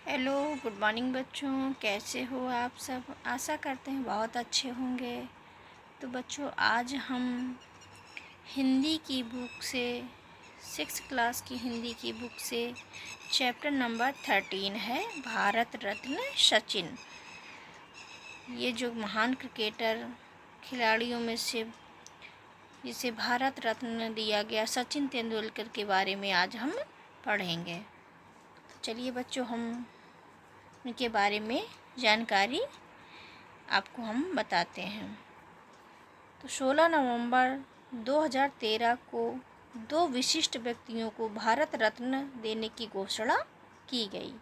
Hello, good morning बच्चों। कैसे हो आप सब? आशा करते हैं बहुत अच्छे होंगे। तो बच्चों, आज हम हिंदी की बुक से 6th क्लास की हिंदी की बुक से चैप्टर नंबर 13 है भारत रत्न सचिन। ये जो महान क्रिकेटर खिलाड़ियों में से जिसे भारत रत्न दिया गया सचिन तेंदुलकर के बारे में आज हम पढ़ेंगे। तो चलिए बच्चों, हम उनके बारे में जानकारी आपको हम बताते हैं। तो 16 नवंबर 2013 को दो विशिष्ट व्यक्तियों को भारत रत्न देने की घोषणा की गई।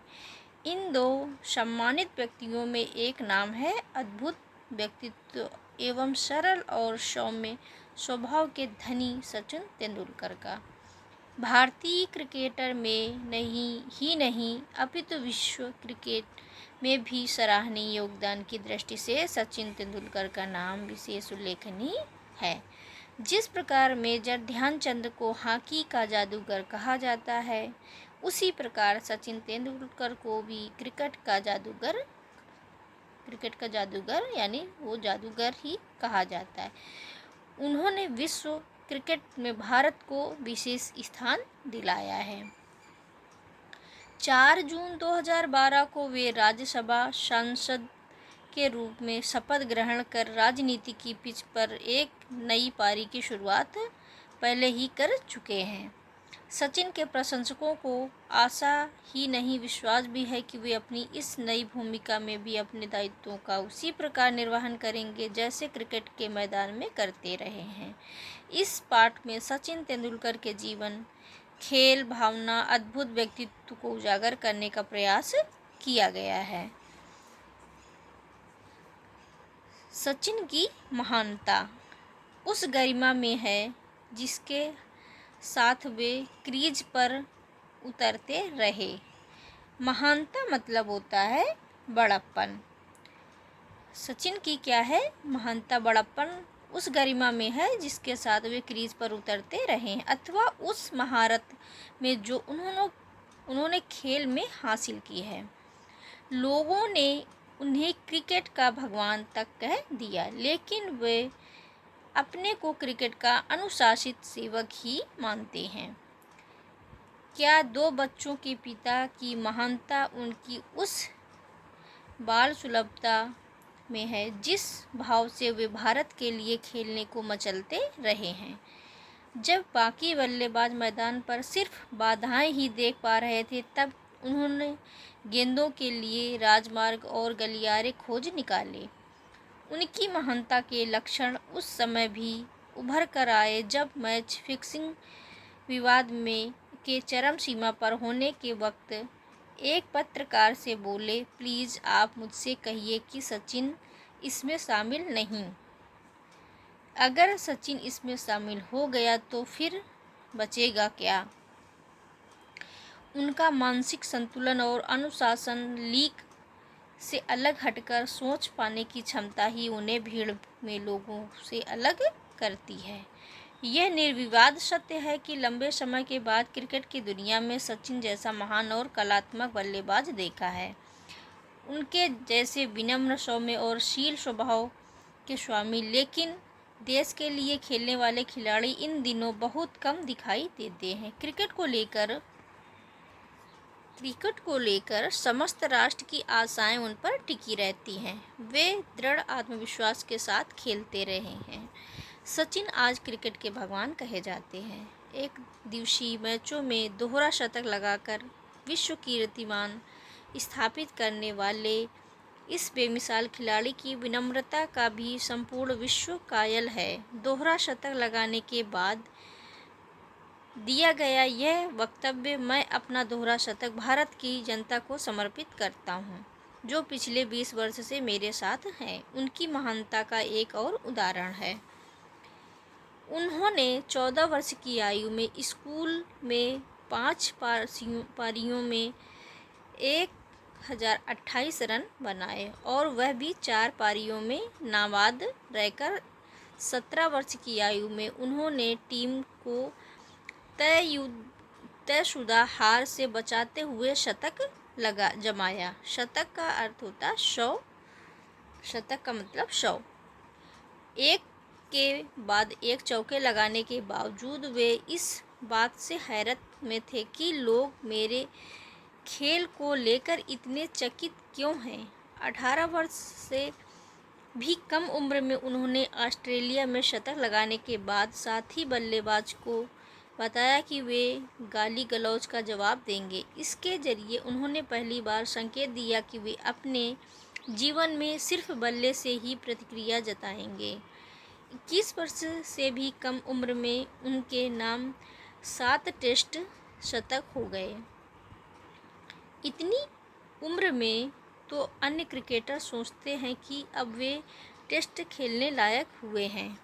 इन दो सम्मानित व्यक्तियों में एक नाम है अद्भुत व्यक्तित्व एवं सरल और सौम्य स्वभाव के धनी सचिन तेंदुलकर का। भारतीय क्रिकेटर में नहीं अपितु विश्व क्रिकेट में भी सराहनीय योगदान की दृष्टि से सचिन तेंदुलकर का नाम विशेष उल्लेखनीय है। जिस प्रकार मेजर ध्यानचंद को हॉकी का जादूगर कहा जाता है, उसी प्रकार सचिन तेंदुलकर को भी क्रिकेट का जादूगर यानी वो जादूगर ही कहा जाता है। उन्होंने विश्व क्रिकेट में भारत को विशेष स्थान दिलाया है। 4 जून 2012 को वे राज्यसभा सांसद के रूप में शपथ ग्रहण कर राजनीति की पिच पर एक नई पारी की शुरुआत पहले ही कर चुके हैं। सचिन के प्रशंसकों को आशा ही नहीं विश्वास भी है कि वे अपनी इस नई भूमिका में भी अपने दायित्वों का उसी प्रकार निर्वहन करेंगे जैसे क्रिकेट के मैदान में करते रहे हैं। इस पाठ में सचिन तेंदुलकर के जीवन, खेल भावना, अद्भुत व्यक्तित्व को उजागर करने का प्रयास किया गया है। सचिन की महानता उस गरिमा में है जिसके साथ वे क्रीज पर उतरते रहे। महानता मतलब होता है बड़प्पन। सचिन की क्या है? महानता, बड़प्पन उस गरिमा में है जिसके साथ वे क्रीज पर उतरते रहे, अथवा उस महारत में जो उन्होंने खेल में हासिल की है। लोगों ने उन्हें क्रिकेट का भगवान तक कह दिया, लेकिन वे अपने को क्रिकेट का अनुशासित सेवक ही मानते हैं। क्या दो बच्चों के पिता की महानता उनकी उस बाल सुलभता में है जिस भाव से वे भारत के लिए खेलने को मचलते रहे हैं। जब बाकी बल्लेबाज मैदान पर सिर्फ बाधाएं ही देख पा रहे थे, तब उन्होंने गेंदों के लिए राजमार्ग और गलियारे खोज निकाले। उनकी महानता के लक्षण उस समय भी उभर कर आए जब मैच फिक्सिंग विवाद में के चरम सीमा पर होने के वक्त एक पत्रकार से बोले, प्लीज़ आप मुझसे कहिए कि सचिन इसमें शामिल नहीं। अगर सचिन इसमें शामिल हो गया तो फिर बचेगा क्या? उनका मानसिक संतुलन और अनुशासन, लीक से अलग हटकर सोच पाने की क्षमता ही उन्हें भीड़ में लोगों से अलग करती है। यह निर्विवाद सत्य है कि लंबे समय के बाद क्रिकेट की दुनिया में सचिन जैसा महान और कलात्मक बल्लेबाज देखा है। उनके जैसे विनम्र, सौम्य और शील स्वभाव के स्वामी लेकिन देश के लिए खेलने वाले खिलाड़ी इन दिनों बहुत कम दिखाई देते हैं। क्रिकेट को लेकर समस्त राष्ट्र की आशाएं उन पर टिकी रहती हैं। वे दृढ़ आत्मविश्वास के साथ खेलते रहे हैं। सचिन आज क्रिकेट के भगवान कहे जाते हैं। एक दिवसीय मैचों में दोहरा शतक लगाकर विश्व कीर्तिमान स्थापित करने वाले इस बेमिसाल खिलाड़ी की विनम्रता का भी संपूर्ण विश्व कायल है। दोहरा शतक लगाने के बाद दिया गया यह वक्तव्य, मैं अपना दोहरा शतक भारत की जनता को समर्पित करता हूं, जो पिछले 20 वर्ष से मेरे साथ हैं। उनकी महानता का एक और उदाहरण है। उन्होंने 14 वर्ष की आयु में स्कूल में 5 पारियों में 1028 रन बनाए और वह भी 4 पारियों में नाबाद रहकर 17 वर्ष की आयु में उन्होंने टीम को तयशुदा हार से बचाते हुए शतक लगा जमाया। शतक का अर्थ होता है 100, शतक का मतलब 100। एक के बाद एक चौके लगाने के बावजूद वे इस बात से हैरत में थे कि लोग मेरे खेल को लेकर इतने चकित क्यों हैं। 18 वर्ष से भी कम उम्र में उन्होंने ऑस्ट्रेलिया में शतक लगाने के बाद साथी बल्लेबाज को बताया कि वे गाली गलौज का जवाब देंगे। इसके जरिए उन्होंने पहली बार संकेत दिया कि वे अपने जीवन में सिर्फ बल्ले से ही प्रतिक्रिया जताएंगे। 21 वर्ष से भी कम उम्र में उनके नाम 7 टेस्ट शतक हो गए। इतनी उम्र में तो अन्य क्रिकेटर सोचते हैं कि अब वे टेस्ट खेलने लायक हुए हैं।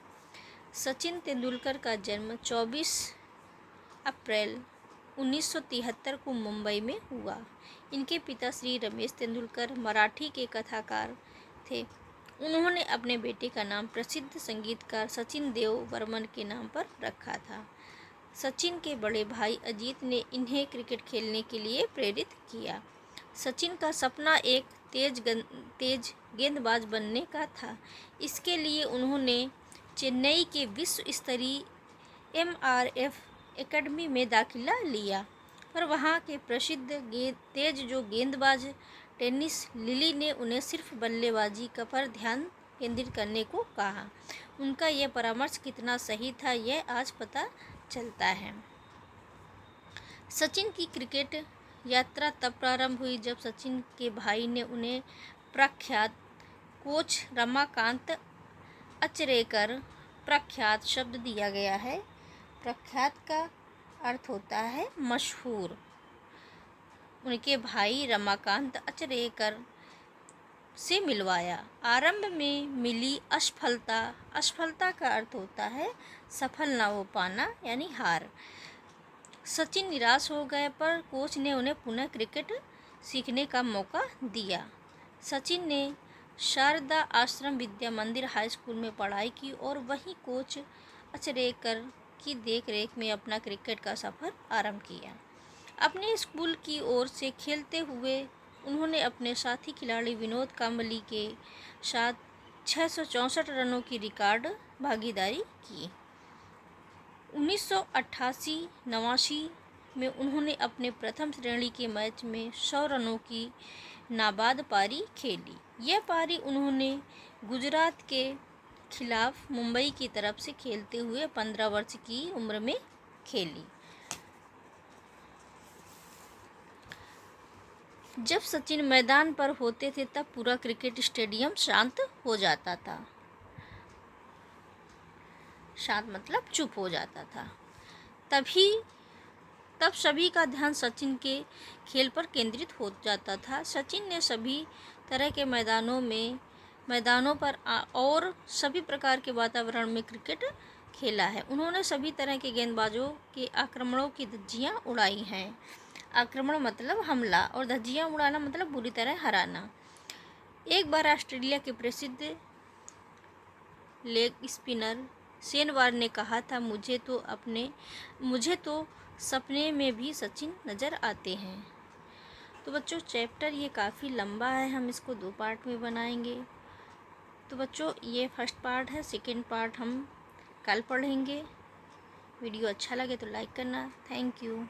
सचिन तेंदुलकर का जन्म 24 अप्रैल 1973 को मुंबई में हुआ। इनके पिता श्री रमेश तेंदुलकर मराठी के कथाकार थे। उन्होंने अपने बेटे का नाम प्रसिद्ध संगीतकार सचिन देव बर्मन के नाम पर रखा था। सचिन के बड़े भाई अजीत ने इन्हें क्रिकेट खेलने के लिए प्रेरित किया। सचिन का सपना एक तेज गेंदबाज बनने का था। इसके लिए उन्होंने चेन्नई के विश्व स्तरीय MRF एकेडमी में दाखिला लिया, पर वहाँ के प्रसिद्ध तेज गेंदबाज टेनिस लिली ने उन्हें सिर्फ बल्लेबाजी पर ध्यान केंद्रित करने को कहा। उनका यह परामर्श कितना सही था, यह आज पता चलता है। सचिन की क्रिकेट यात्रा तब प्रारंभ हुई जब सचिन के भाई ने उन्हें प्रख्यात कोच रमाकांत अचरेकर, प्रख्यात शब्द दिया गया है, प्रख्यात का अर्थ होता है मशहूर, उनके भाई रमाकांत अचरेकर से मिलवाया। आरंभ में मिली असफलता का अर्थ होता है सफल ना हो पाना यानी हार। सचिन निराश हो गए, पर कोच ने उन्हें पुनः क्रिकेट सीखने का मौका दिया। सचिन ने शारदा आश्रम विद्या मंदिर हाई स्कूल में पढ़ाई की और वहीं कोच अचरेकर की देखरेख में अपना क्रिकेट का सफ़र आरंभ किया। अपने स्कूल की ओर से खेलते हुए उन्होंने अपने साथी खिलाड़ी विनोद कांबली के साथ 664 रनों की रिकॉर्ड भागीदारी की। 1988-89 में उन्होंने अपने प्रथम श्रेणी के मैच में 100 रनों की नाबाद पारी खेली। यह पारी उन्होंने गुजरात के खिलाफ मुंबई की तरफ से खेलते हुए 15 वर्ष की उम्र में खेली। जब सचिन मैदान पर होते थे तब पूरा क्रिकेट स्टेडियम शांत हो जाता था। शांत मतलब चुप हो जाता था। तब सभी का ध्यान सचिन के खेल पर केंद्रित हो जाता था। सचिन ने सभी तरह के मैदानों पर और सभी प्रकार के वातावरण में क्रिकेट खेला है। उन्होंने सभी तरह के गेंदबाजों के आक्रमणों की धज्जियां उड़ाई हैं। आक्रमण मतलब हमला और धज्जियां उड़ाना मतलब बुरी तरह हराना। एक बार ऑस्ट्रेलिया के प्रसिद्ध लेग स्पिनर शेन वॉर्न ने कहा था, मुझे तो सपने में भी सचिन नज़र आते हैं। तो बच्चों चैप्टर ये काफ़ी लंबा है, हम इसको 2 पार्ट में बनाएंगे। तो बच्चों ये फर्स्ट पार्ट है, सेकंड पार्ट हम कल पढ़ेंगे। वीडियो अच्छा लगे तो लाइक करना। Thank you.